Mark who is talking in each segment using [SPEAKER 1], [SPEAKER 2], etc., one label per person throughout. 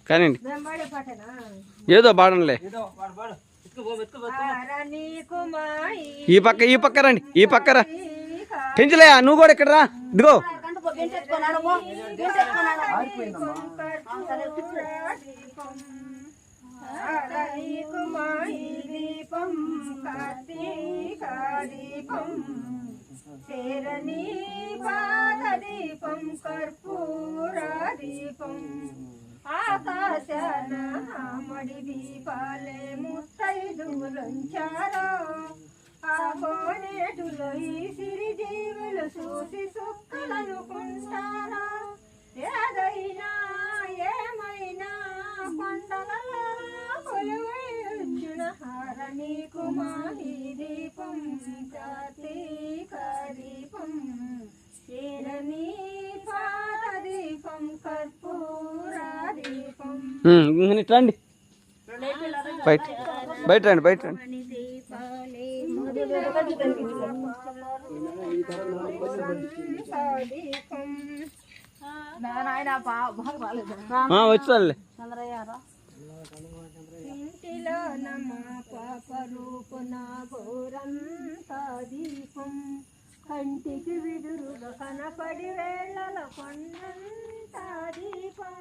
[SPEAKER 1] కానండి ఏదో పాడంలే. ఈ పక్క రండి, ఈ పక్కరా పెంచలే. నువ్వు కూడా ఇక్కడ రా. ఇదిగో
[SPEAKER 2] శరణీ పాదదీపం కర్పూరదీపం ఆకాశాన మడి దీపాలే ముత్తైదువులుంచారో ఆ కోనేటులో ఈ సిరి జీవులు చూసి సుక్కలనుకుంటారో ఏదైనా ఏమైనా కొండలలో కొలువై వచ్చిన హారణి కుమారి దీపం కార్తీక దీపం శరణీ పాదదీపం కర్పూర దీపం.
[SPEAKER 1] రండి బయట బయట రండి, బయట రండి. వచ్చాలే
[SPEAKER 2] ఇంటిలో నమ పాప రూపున ఘోరంత దీపం కంటికి విదురుగా కనపడి వేళల కొండంత దీపం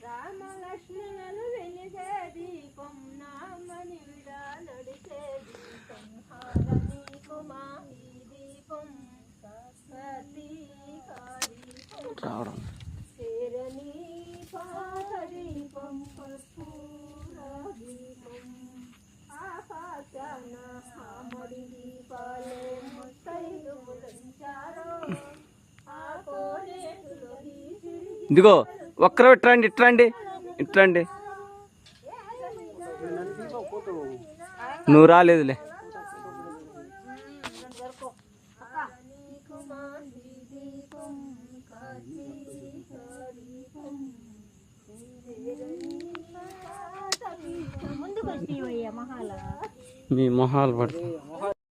[SPEAKER 2] రామలక్ష్మణులు వెలిగే దీపం నామని విడా నడిచే దీపం హారణి కుమారి దీపం కార్తీక దీపం శరణీ పాదదీపం కర్పూర దీపం ఆకాశాన మడి దీపాలే ముత్తైదువులుంచారో ఆ కోనేటులో
[SPEAKER 1] ఇదిగో ఒక్కరు ఇట్రండి, ఇట్రండి, ఇట్రండి. నువ్వు రాలేదులే. మీ మొహాలు పడుతుంది.